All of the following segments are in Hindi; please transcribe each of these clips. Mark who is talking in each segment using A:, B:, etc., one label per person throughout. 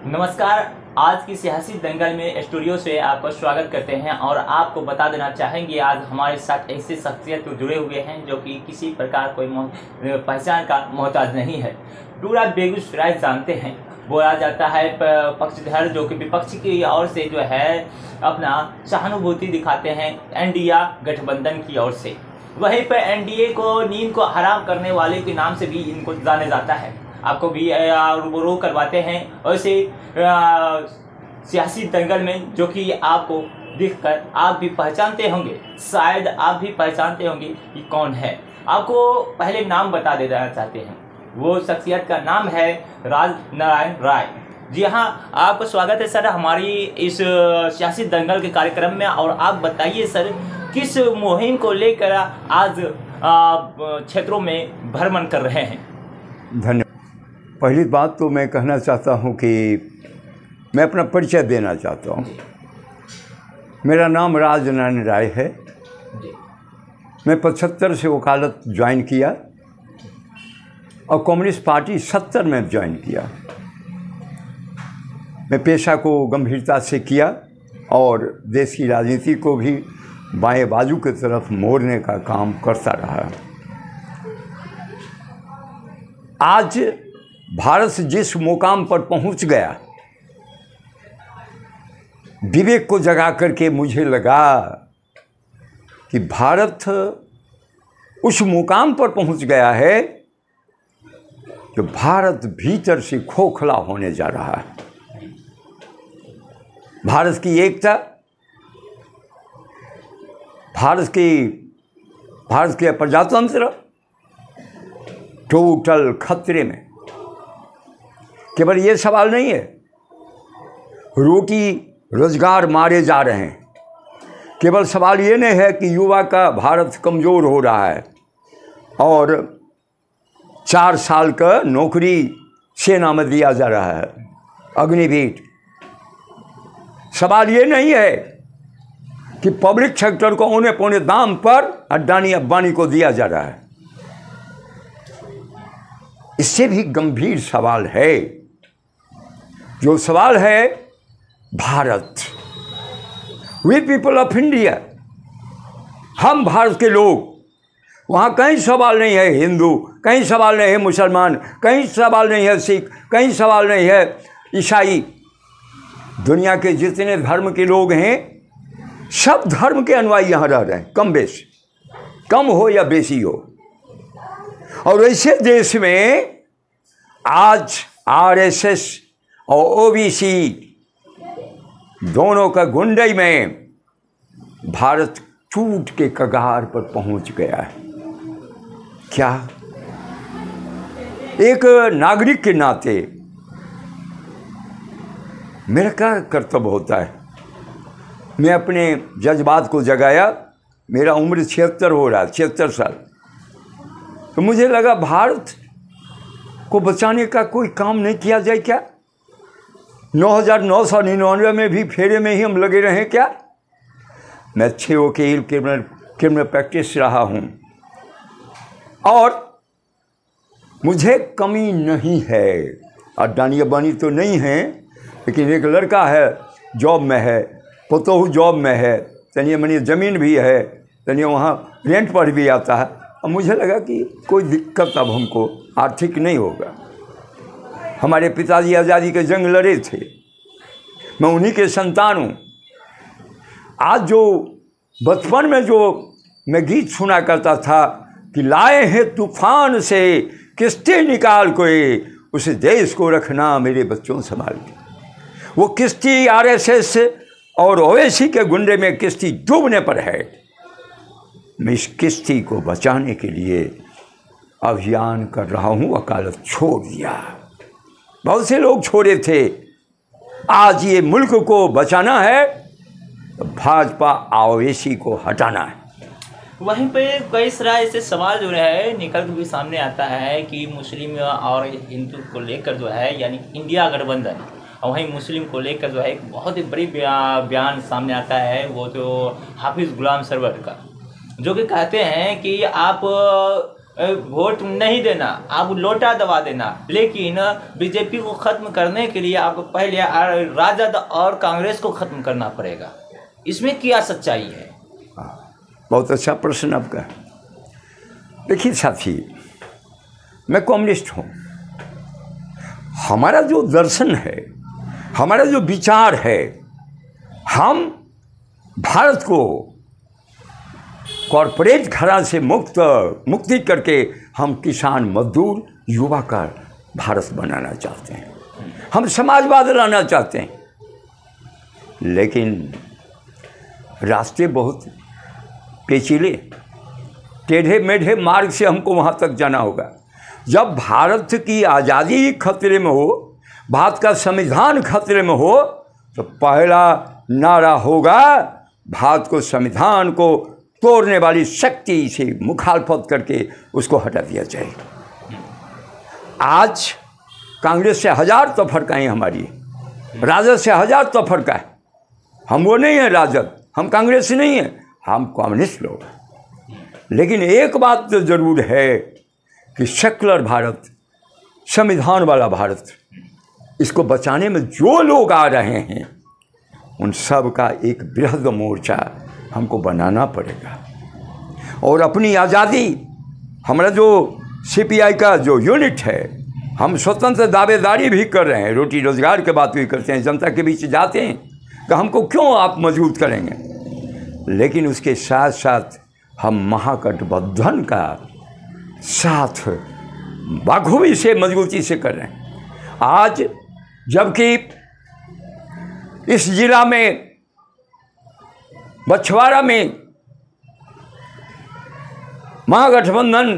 A: नमस्कार। आज की सियासी दंगल में स्टूडियो से आपका स्वागत करते हैं और आपको बता देना चाहेंगे आज हमारे साथ ऐसे शख्सियत जुड़े हुए हैं जो कि किसी प्रकार कोई पहचान का मोहताज नहीं है। पूरा बेगूसराय जानते हैं। बोला जाता है पक्षधर जो कि विपक्ष की ओर से जो है अपना सहानुभूति दिखाते हैं एनडीए गठबंधन की ओर से। वहीं पर एनडीए को नींद को हराम करने वाले के नाम से भी इनको जाना जाता है। आपको भी रूबरू करवाते हैं ऐसे सियासी दंगल में जो कि आपको दिखकर आप भी पहचानते होंगे, शायद आप भी पहचानते होंगे कि कौन है। आपको पहले नाम बता देना चाहते हैं। वो शख्सियत का नाम है राजनारायण राय। जी हाँ, आपका स्वागत है सर हमारी इस सियासी दंगल के कार्यक्रम में। और आप बताइए सर, किस मुहिम को लेकर आज क्षेत्रों में भ्रमण कर रहे हैं?
B: धन्यवाद। पहली बात तो मैं कहना चाहता हूं कि मैं अपना परिचय देना चाहता हूं। मेरा नाम राजनारायण राय है। मैं 75 से वकालत ज्वाइन किया और कम्युनिस्ट पार्टी 70 में ज्वाइन किया। मैं पेशा को गंभीरता से किया और देश की राजनीति को भी बाएं बाजू की तरफ मोड़ने का काम करता रहा। आज भारत जिस मुकाम पर पहुंच गया, विवेक को जगा करके मुझे लगा कि भारत उस मुकाम पर पहुंच गया है जो भारत भीतर से खोखला होने जा रहा है। भारत की एकता, भारत के प्रजातंत्र टोटल खतरे में। केवल ये सवाल नहीं है रोटी रोजगार मारे जा रहे हैं, केवल सवाल ये नहीं है कि युवा का भारत कमज़ोर हो रहा है और 4 साल का नौकरी सेना में दिया जा रहा है, अग्निवीर। सवाल ये नहीं है कि पब्लिक सेक्टर को औने पौने दाम पर अडानी अंबानी को दिया जा रहा है। इससे भी गंभीर सवाल है, जो सवाल है Bharat. We people of India, हम भारत के लोग। वहाँ कहीं सवाल नहीं है हिंदू, कहीं सवाल नहीं है मुसलमान, कहीं सवाल नहीं है सिख, कहीं सवाल नहीं है ईसाई। दुनिया के जितने धर्म के लोग हैं सब धर्म के अनुयायी यहाँ रह रहे हैं, कम बेश, कम हो या बेसी हो। और ऐसे देश में आज आरएसएस और ओबीसी दोनों का गुंडई में भारत टूट के कगार पर पहुंच गया है। क्या एक नागरिक के नाते मेरा क्या कर्तव्य होता है? मैं अपने जज्बात को जगाया। मेरा उम्र 76 हो रहा है, 76 साल। तो मुझे लगा भारत को बचाने का कोई काम नहीं किया जाए क्या? 9,999 में भी फेरे में ही हम लगे रहे क्या? मैं अच्छे वकील क्रिमिनल प्रैक्टिस रहा हूँ और मुझे कमी नहीं है। अडानी अंबानी तो नहीं है, लेकिन एक लड़का है जॉब में है, पतोहू जॉब में है, तनिए मनी ज़मीन भी है, तनिए वहाँ रेंट पर भी आता है। अब मुझे लगा कि कोई दिक्कत अब हमको आर्थिक नहीं होगा। हमारे पिताजी आज़ादी के जंग लड़े थे, मैं उन्हीं के संतान हूँ। आज जो बचपन में जो मैं गीत सुना करता था कि लाए हैं तूफान से किश्ती निकाल कोई, उस देश को रखना मेरे बच्चों संभाल के। वो किश्ती आरएसएस और ओवैसी के गुंडे में किश्ती डूबने पर है। मैं इस किश्ती को बचाने के लिए अभियान कर रहा हूँ। वकालत छोड़ दिया, बहुत से लोग छोड़े थे। आज ये मुल्क को बचाना है तो भाजपा ओवैसी को हटाना है।
A: वहीं पे कई सारे ऐसे सवाल जो है निकल के भी सामने आता है कि मुस्लिम और हिंदू को लेकर जो है यानी इंडिया गठबंधन, और वहीं मुस्लिम को लेकर जो है एक बहुत ही बड़ी बयान सामने आता है। वो जो हाफिज़ गुलाम सरवर का, जो कि कहते हैं कि आप वोट नहीं देना, आप लोटा दबा देना, लेकिन बीजेपी को खत्म करने के लिए आपको पहले राजद और कांग्रेस को खत्म करना पड़ेगा। इसमें क्या सच्चाई है?
B: बहुत अच्छा प्रश्न आपका। देखिए साथी, मैं कम्युनिस्ट हूँ। हमारा जो दर्शन है, हमारा जो विचार है, हम भारत को कॉरपोरेट घराने से मुक्ति करके हम किसान, मजदूर, युवा का भारत बनाना चाहते हैं। हम समाजवाद लाना चाहते हैं, लेकिन रास्ते बहुत पेचीले, टेढ़े मेढ़े मार्ग से हमको वहाँ तक जाना होगा। जब भारत की आज़ादी खतरे में हो, भारत का संविधान खतरे में हो, तो पहला नारा होगा भारत को, संविधान को तोड़ने वाली शक्ति से मुखालफत करके उसको हटा दिया जाए। आज कांग्रेस से 1000 तो फर्क है हमारी, राजद से 1000 तो फर्क है। हम वो नहीं है राजद, हम कांग्रेस नहीं है, हम कम्युनिस्ट लोग। लेकिन एक बात तो जरूर है कि सेक्युलर भारत, संविधान वाला भारत, इसको बचाने में जो लोग आ रहे हैं, उन सब का एक बृहद मोर्चा हमको बनाना पड़ेगा। और अपनी आज़ादी, हमारा जो CPI का जो यूनिट है, हम स्वतंत्र दावेदारी भी कर रहे हैं, रोटी रोजगार की बात भी करते हैं, जनता के बीच जाते हैं कि हमको क्यों आप मजबूत करेंगे। लेकिन उसके साथ साथ हम महागठबंधन का साथ बखूबी से, मजबूती से कर रहे हैं। आज जबकि इस जिला में, बछवाड़ा में, महागठबंधन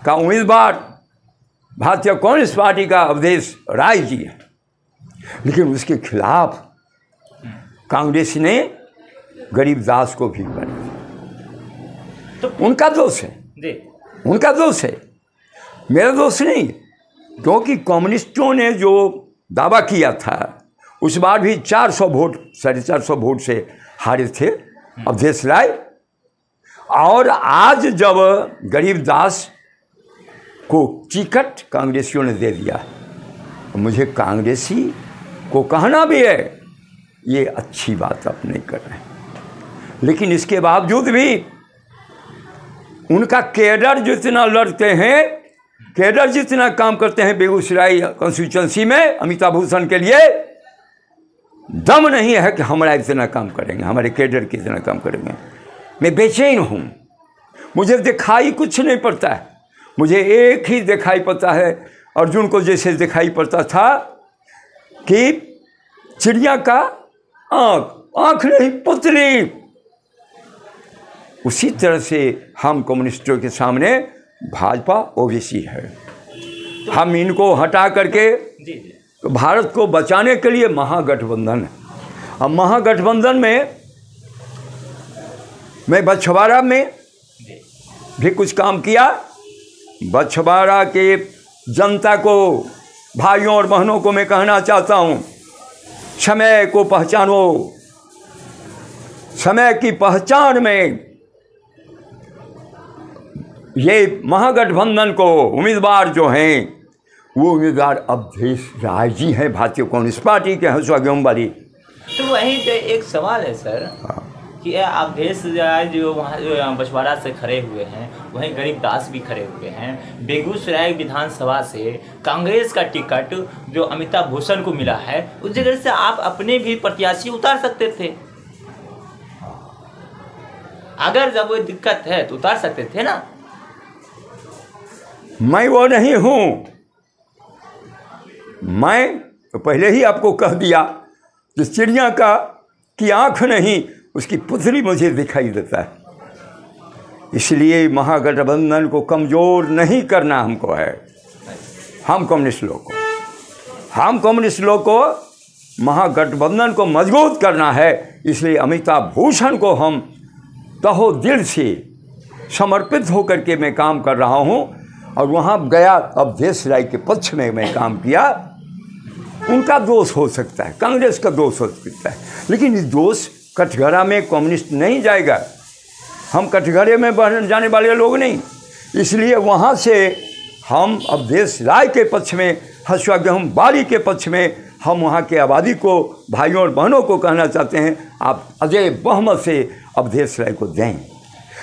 B: का उम्मीदवार भारतीय कम्युनिस्ट पार्टी का अवधेश राय जी है, लेकिन उसके खिलाफ कांग्रेस ने गरीबदास को भी बना। तो उनका दोष है, उनका दोष है, मेरा दोष नहीं। क्योंकि कम्युनिस्टों ने जो दावा किया था, उस बार भी 400 वोट, 450 वोट से हारे थे अवधेश राय। और आज जब गरीबदास को टिकट कांग्रेसियों ने दे दिया, तो मुझे कांग्रेसी को कहना भी है ये अच्छी बात आप नहीं कर रहे हैं। लेकिन इसके बावजूद भी उनका कैडर जितना लड़ते हैं, कैडर जितना काम करते हैं बेगूसराय कॉन्स्टिट्यूंसी में अमिताभ भूषण के लिए, दम नहीं है कि हमारा इतना काम करेंगे, हमारे कैडर की इतना काम करेंगे। मैं बेचैन हूँ, मुझे दिखाई कुछ नहीं पड़ता है। मुझे एक ही दिखाई पड़ता है, अर्जुन को जैसे दिखाई पड़ता था कि चिड़िया का आँख नहीं पुतली, उसी तरह से हम कम्युनिस्टों के सामने भाजपा ओबीसी है। हम इनको हटा करके तो भारत को बचाने के लिए महागठबंधन है। अब महागठबंधन में मैं बछवाड़ा में भी कुछ काम किया। बछवाड़ा के जनता को, भाइयों और बहनों को मैं कहना चाहता हूँ, समय को पहचानो। समय की पहचान में ये महागठबंधन को उम्मीदवार जो हैं, वो उम्मीदवार अवधेश राय जी हैं, भारतीय कम्युनिस्ट पार्टी के हंसुआ गेहूं वाली।
A: तो वहीं पे एक सवाल है सर, कि अवधेश राय जो वहाँ बछवाड़ा से खड़े हुए हैं, वहीं गरीबदास भी खड़े हुए हैं। बेगूसराय विधानसभा से कांग्रेस का टिकट जो अमिताभ भूषण को मिला है, उस जगह से आप अपने भी प्रत्याशी उतार सकते थे। अगर जब वो दिक्कत है तो उतार सकते थे ना।
B: मैं वो नहीं हूँ। मैं तो पहले ही आपको कह दिया, जिस चिड़िया का की आँख नहीं, उसकी पुतली मुझे दिखाई देता है। इसलिए महागठबंधन को कमज़ोर नहीं करना हमको है। हम कम्युनिस्ट लोग को महागठबंधन को मजबूत करना है। इसलिए अमिताभ भूषण को हम तहो दिल से समर्पित होकर के मैं काम कर रहा हूँ। और वहाँ गया, अवधेश राय के पक्ष में मैं काम किया। उनका दोष हो सकता है, कांग्रेस का दोष हो सकता है, लेकिन इस दोष कटघरा में कम्युनिस्ट नहीं जाएगा। हम कटघरे में जाने वाले लोग नहीं। इसलिए वहाँ से हम अब देश राय के पक्ष में, हसुआ गेहूँ बाड़ी के पक्ष में हम वहाँ के आबादी को, भाइयों और बहनों को कहना चाहते हैं, आप अजय बहुमत से अब देश राय को दें।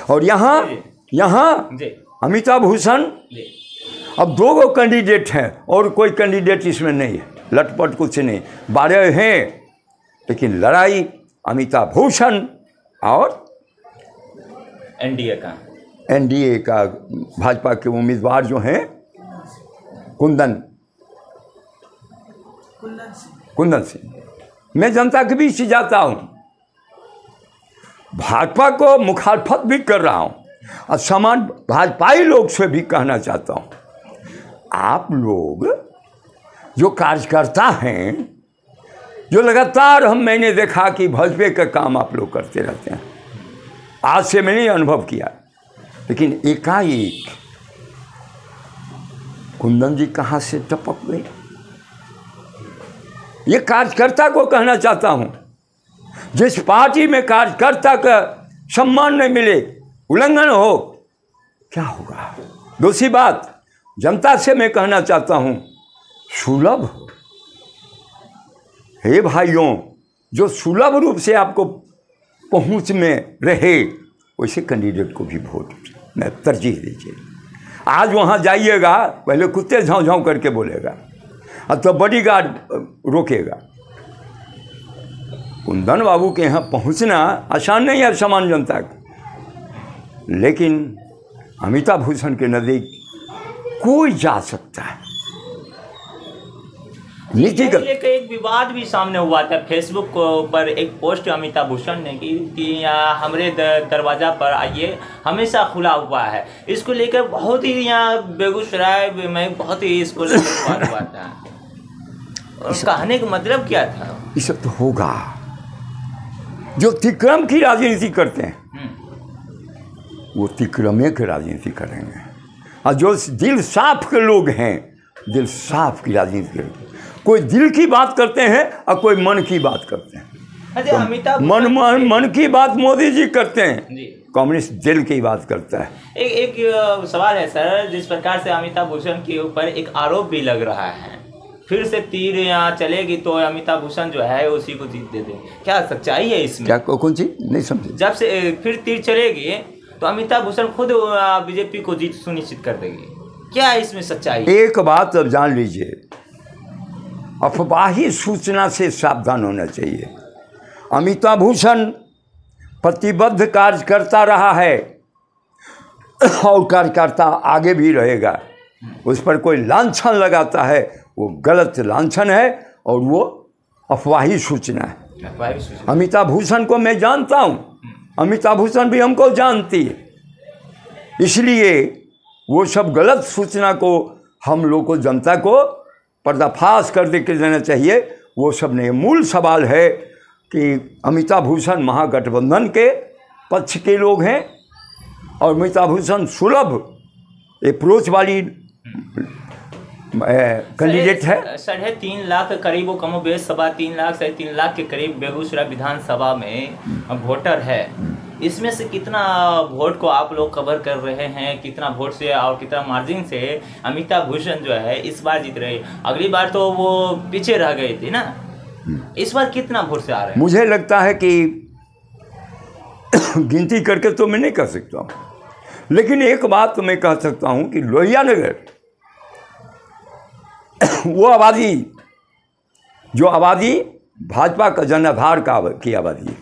B: और यहाँ अमिताभ भूषण अब 2 कैंडिडेट हैं और कोई कैंडिडेट इसमें नहीं है, लटपट कुछ नहीं, 12 हैं, लेकिन लड़ाई अमिताभ भूषण और एनडीए का भाजपा के उम्मीदवार जो हैं कुंदन सिंह। मैं जनता के बीच जाता हूँ, भाजपा को मुखालफत भी कर रहा हूँ और समान भाजपाई लोग से भी कहना चाहता हूँ, आप लोग जो कार्यकर्ता हैं, जो लगातार मैंने देखा कि भाजपा का काम आप लोग करते रहते हैं, आज से मैंने अनुभव किया, लेकिन एकाएक कुंदन जी कहाँ से टपक गए। ये कार्यकर्ता को कहना चाहता हूँ, जिस पार्टी में कार्यकर्ता का सम्मान नहीं मिले, उल्लंघन हो, क्या होगा। दूसरी बात, जनता से मैं कहना चाहता हूँ, सुलभ, हे भाइयों, जो सुलभ रूप से आपको पहुँच में रहे, वैसे कैंडिडेट को भी वोट में तरजीह दीजिए। आज वहाँ जाइएगा, पहले कुत्ते झाँव झाँव करके बोलेगा, अब तो बॉडीगार्ड रोकेगा। कुंदन बाबू के यहाँ पहुँचना आसान नहीं है सामान्य जनता का, लेकिन अमिताभ भूषण के नज़दीक कोई जा सकता है। नीतिगत
A: एक विवाद भी सामने हुआ था, फेसबुक पर एक पोस्ट अमिताभ भूषण ने की कि हमारे दरवाज़ा पर आइए, हमेशा खुला हुआ है। इसको लेकर बहुत ही यहाँ बेगूसराय में बहुत ही इसको लेकर हुआ था। कहने का मतलब क्या था?
B: इस तो होगा, जो तिक्रम की राजनीति करते हैं वो तिक्रमे की राजनीति करेंगे, और जो दिल साफ के लोग हैं, दिल साफ की राजनीति करेंगे। कोई दिल की बात करते हैं और कोई मन की बात करते हैं।
A: अच्छा, अमिताभ
B: मन की बात मोदी जी करते हैं, कम्युनिस्ट दिल की बात करता है।
A: एक सवाल है सर, जिस प्रकार से अमिताभ भूषण के ऊपर एक आरोप भी लग रहा है, फिर से तीर यहाँ चलेगी तो अमिताभ भूषण जो है उसी को जीत दे दे, क्या सच्चाई है इसमें?
B: क्या कौन सी नहीं समझे?
A: जब से फिर तीर चलेगी तो अमिताभ भूषण खुद बीजेपी को जीत सुनिश्चित कर देगी, क्या इसमें सच्चाई?
B: एक बात अब जान लीजिए, अफवाही सूचना से सावधान होना चाहिए। अमिताभ भूषण प्रतिबद्ध कार्य करता रहा है और कार्यकर्ता आगे भी रहेगा। उस पर कोई लांछन लगाता है, वो गलत लांछन है और वो अफवाही सूचना है। अमिताभ भूषण को मैं जानता हूँ, अमिताभ भूषण भी हमको जानती है, इसलिए वो सब गलत सूचना को हम लोग को, जनता को पर्दाफाश कर दे के देना चाहिए। वो सब नहीं। मूल सवाल है कि अमिताभ भूषण महागठबंधन के पक्ष के लोग हैं और अमिताभ भूषण सुलभ अप्रोच वाली कैंडिडेट है।
A: 3.5 लाख करीब, वो कमोबेश 3.25 लाख 3.5 लाख के करीब बेगूसराय विधानसभा में वोटर है। इसमें से कितना वोट को आप लोग कवर कर रहे हैं, कितना वोट से और कितना मार्जिन से अमिताभ भूषण जो है इस बार जीत रहे? अगली बार तो वो पीछे रह गए थे ना, इस बार कितना वोट से आ रहे हैं?
B: मुझे लगता है कि गिनती करके तो मैं नहीं कह सकता हूँ, लेकिन एक बात तो मैं कह सकता हूँ कि लोहिया नगर वो आबादी, जो आबादी भाजपा का जनाधार की आबादी है,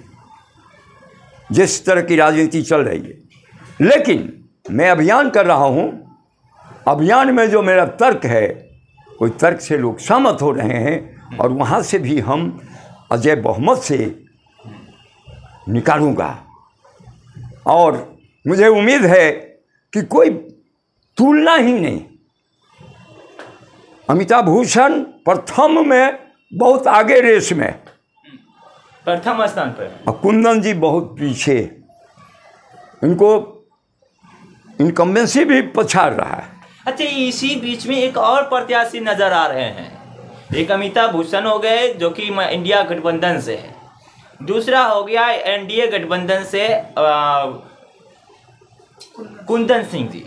B: जिस तरह की राजनीति चल रही है। लेकिन मैं अभियान कर रहा हूँ, अभियान में जो मेरा तर्क है, कोई तर्क से लोग सहमत हो रहे हैं और वहाँ से भी हम अजय बहुमत से निकालूँगा। और मुझे उम्मीद है कि कोई तुलना ही नहीं, अमिताभ भूषण प्रथम में बहुत आगे रेस में,
A: प्रथम स्थान पर,
B: और कुंदन जी बहुत पीछे। इनको इनकम्बेंसी भी पछाड़ रहा है।
A: अच्छा, इसी बीच में एक और प्रत्याशी नजर आ रहे हैं। एक अमिताभ भूषण हो गए जो कि इंडिया गठबंधन से है, दूसरा हो गया एनडीए गठबंधन से कुंदन सिंह जी।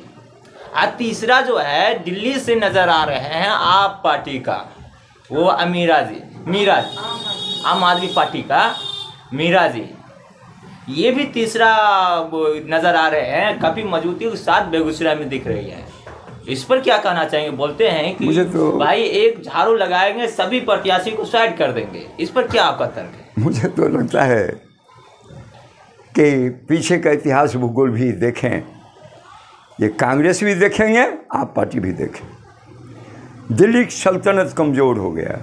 A: और तीसरा जो है दिल्ली से नजर आ रहे हैं आप पार्टी का वो मीरा जी, आम आदमी पार्टी का मीरा जी, ये भी तीसरा नजर आ रहे हैं, काफी मजबूती के साथ बेगूसराय में दिख रही है। इस पर क्या कहना चाहेंगे? बोलते हैं कि
B: मुझे तो
A: भाई एक झाड़ू लगाएंगे सभी प्रत्याशी को साइड कर देंगे, इस पर क्या आपका तर्क है?
B: मुझे तो लगता है कि पीछे का इतिहास भूगोल भी देखें, ये कांग्रेस भी देखेंगे, आप पार्टी भी देखें, दिल्ली की सल्तनत कमज़ोर हो गया,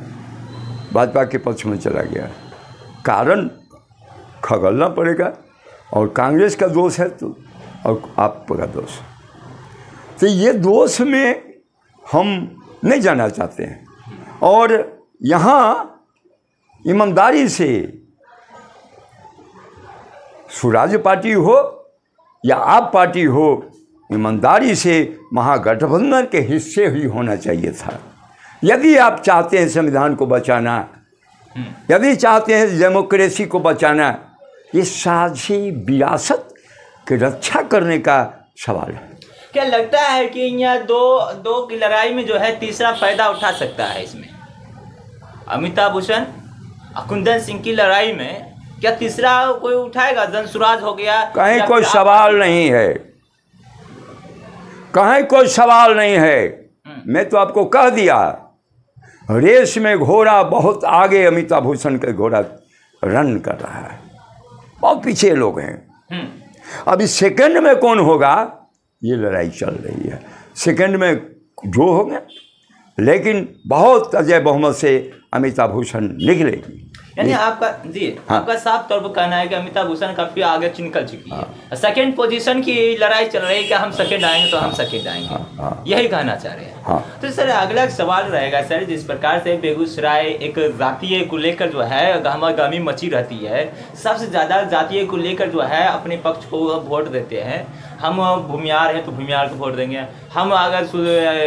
B: भाजपा के पक्ष में चला गया, कारण खगलना पड़ेगा और कांग्रेस का दोष है तो और आपका दोष, तो ये दोष में हम नहीं जाना चाहते हैं। और यहाँ ईमानदारी से स्वराज पार्टी हो या आप पार्टी हो, ईमानदारी से महागठबंधन के हिस्से ही होना चाहिए था। यदि आप चाहते हैं संविधान को बचाना, यदि चाहते हैं डेमोक्रेसी को बचाना, ये साझी विरासत की रक्षा करने का सवाल है।
A: क्या लगता है कि यहाँ दो की लड़ाई में जो है तीसरा फायदा उठा सकता है इसमें? अमिताभ भूषण कुंदन सिंह की लड़ाई में क्या तीसरा कोई उठाएगा? जनसुराज हो गया,
B: कहीं कोई सवाल नहीं है, कहीं कोई सवाल नहीं है। मैं तो आपको कह दिया, रेस में घोड़ा बहुत आगे अमिताभ भूषण का घोड़ा रन कर रहा है, बहुत पीछे लोग हैं। अभी सेकंड में कौन होगा ये लड़ाई चल रही है, सेकंड में ड्रॉ हो गया, लेकिन बहुत अजय बहुमत से अमिताभ भूषण निकलेगी।
A: यानी आपका जी हाँ। आपका साफ तौर पर कहना है कि अमिताभ भूषण काफी आगे निकल चुकी है। हाँ। सेकंड पोजीशन की लड़ाई चल रही है कि हम सेकंड आएंगे तो हम सेकंड आएंगे। हाँ। यही कहना चाह रहे हैं। हाँ। तो सर अगला सवाल रहेगा सर, जिस प्रकार से बेगूसराय एक जातीय को लेकर जो है गहमागहमी मची रहती है, सबसे ज्यादा जातीय को लेकर जो है अपने पक्ष को वोट देते हैं। हम भूमियार हैं तो भूमियार को वोट देंगे, हम अगर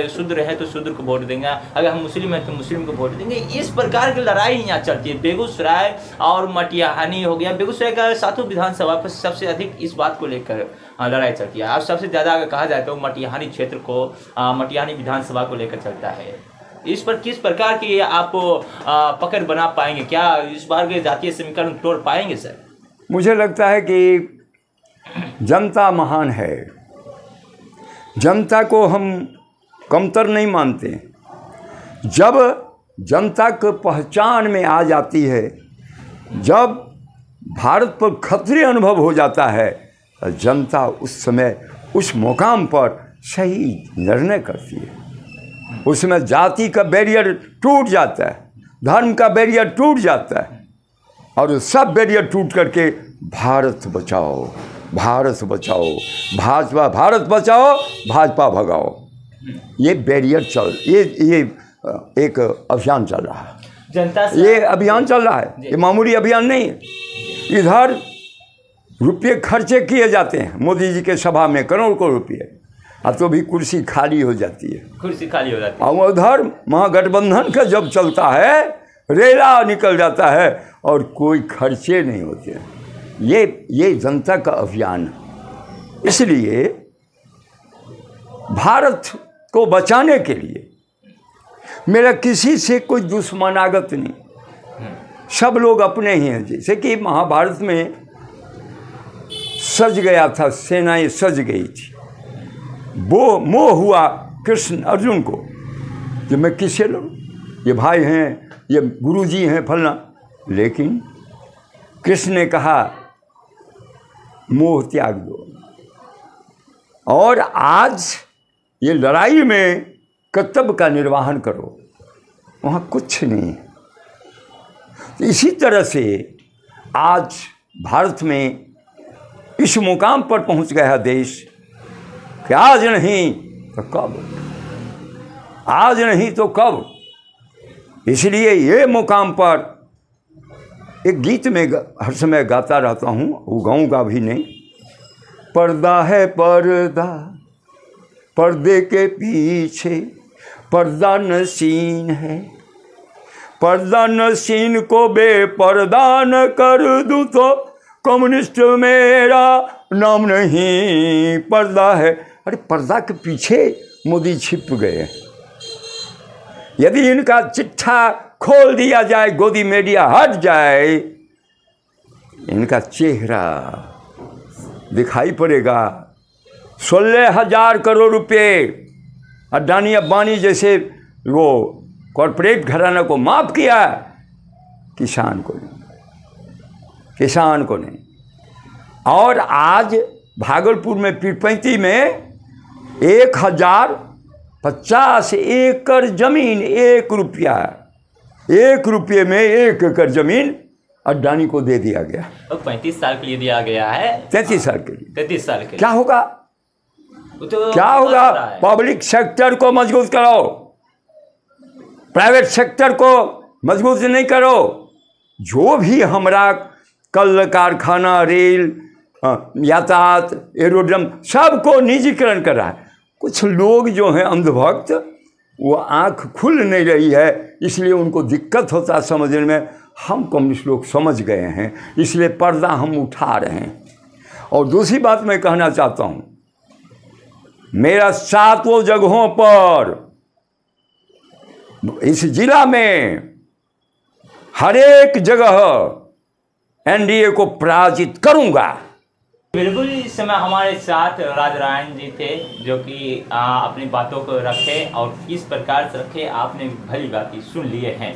A: शूद्र हैं तो शूद्र को वोट देंगे, अगर हम मुस्लिम हैं तो मुस्लिम को वोट देंगे। इस प्रकार की लड़ाई यहाँ चलती है। बेगूसराय और मटिहानी हो गया, बेगूसराय का 7 विधानसभा पर सबसे अधिक इस बात को लेकर लड़ाई चलती है। अब सबसे ज़्यादा अगर कहा जाए तो मटिहानी क्षेत्र को, मटिहानी विधानसभा को लेकर चलता है। इस पर किस प्रकार की आप पकड़ बना पाएंगे? क्या इस बार के जातीय समीकरण तोड़ पाएंगे सर?
B: मुझे लगता है कि जनता महान है, जनता को हम कमतर नहीं मानते। जब जनता को पहचान में आ जाती है, जब भारत पर खतरे अनुभव हो जाता है, तो जनता उस समय उस मुकाम पर सही निर्णय करती है। उसमें जाति का बैरियर टूट जाता है, धर्म का बैरियर टूट जाता है, और सब बैरियर टूट करके भारत बचाओ, भारत बचाओ, भाजपा भारत बचाओ, भाजपा भगाओ, ये बैरियर ये एक अभियान चल रहा है। जनता से ये अभियान चल रहा है, ये मामूली अभियान नहीं है। इधर रुपये खर्चे किए जाते हैं मोदी जी के सभा में, करोड़ रुपये, अब तो भी कुर्सी खाली हो जाती है, कुर्सी खाली हो जाती है। और उधर महागठबंधन का जब चलता है, रेला निकल जाता है और कोई खर्चे नहीं होते हैं। ये जनता का अभियान। इसलिए भारत को बचाने के लिए मेरा किसी से कोई दुश्मनागत नहीं, सब लोग अपने ही हैं। जैसे कि महाभारत में सज गया था, सेनाएं सज गई थी, वो मोह हुआ कृष्ण अर्जुन को कि मैं किससे लड़ूं, ये भाई हैं, ये गुरुजी हैं, फलना। लेकिन कृष्ण ने कहा मोह त्याग दो। और आज ये लड़ाई में कर्तव्य का निर्वहन करो, वहाँ कुछ नहीं है। तो इसी तरह से आज भारत में इस मुकाम पर पहुँच गया है देश कि आज नहीं तो कब, आज नहीं तो कब। इसलिए ये मुकाम पर एक गीत में हर समय गाता रहता हूँ, वो गाऊँगा भी नहीं। पर्दा है पर्दा, पर्दे के पीछे पर्दा नसीन है, पर्दा नसीन को बेपर्दा न कर दूँ तो कम्युनिस्ट मेरा नाम नहीं। पर्दा है अरे पर्दा के पीछे मोदी छिप गए। यदि इनका चिट्ठा खोल दिया जाए, गोदी मीडिया हट जाए, इनका चेहरा दिखाई पड़ेगा। 16,000 करोड़ रुपए अडानी अंबानी जैसे वो कॉरपोरेट घराना को माफ़ किया, किसान को नहीं। और आज भागलपुर में पीरपैंती में 1050 एकड़ जमीन, 1 रुपया, 1 रुपये में 1 एकड़ जमीन अडानी को दे दिया गया।
A: तो 35 साल के लिए दिया गया है।
B: 33 साल के लिए।
A: 33 साल के
B: क्या होगा?
A: तो
B: क्या होगा? पब्लिक सेक्टर को मजबूत करो, प्राइवेट सेक्टर को मजबूत नहीं करो। जो भी हमारा कल कारखाना, रेल, यातायात, एरोड्रम सबको निजीकरण कर रहा है। कुछ लोग जो हैं अंधभक्त, वो आँख खुल नहीं रही है, इसलिए उनको दिक्कत होता है समझने में। हम कम्युनिस्ट लोग समझ गए हैं, इसलिए पर्दा हम उठा रहे हैं। और दूसरी बात मैं कहना चाहता हूँ, मेरा 7 जगहों पर इस जिला में हर एक जगह एनडीए को पराजित करूंगा।
A: बिल्कुल, इस समय हमारे साथ राजनारायण जी थे, जो कि अपनी बातों को रखे और किस प्रकार से रखे आपने भली बात सुन लिए हैं।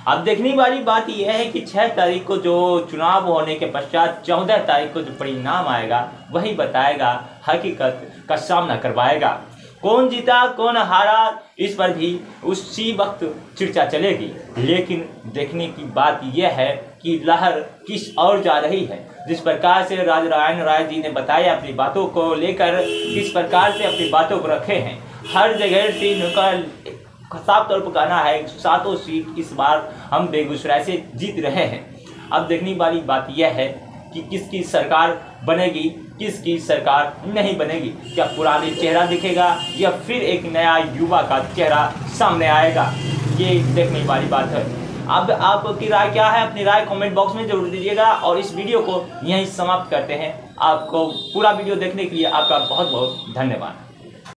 A: अब देखने वाली बात यह है कि 6 तारीख को जो चुनाव होने के पश्चात 14 तारीख को जो परिणाम आएगा वही बताएगा, हकीकत का सामना करवाएगा। कौन जीता कौन हारा इस पर भी उसी वक्त चर्चा चलेगी। लेकिन देखने की बात यह है कि लहर किस ओर जा रही है। जिस प्रकार से राजनारायण राय जी ने बताया अपनी बातों को लेकर, किस प्रकार से अपनी बातों को रखे हैं, हर जगह से इनका साफ तौर पर कहना है 7 सीट इस बार हम बेगूसराय से जीत रहे हैं। अब देखने वाली बात यह है कि किसकी सरकार बनेगी, किसकी सरकार नहीं बनेगी। क्या पुरानी चेहरा दिखेगा या फिर एक नया युवा का चेहरा सामने आएगा, ये देखने वाली बात है। अब आपकी राय क्या है? अपनी राय कमेंट बॉक्स में जरूर दीजिएगा। और इस वीडियो को यहीं समाप्त करते हैं। आपको पूरा वीडियो देखने के लिए आपका बहुत बहुत धन्यवाद।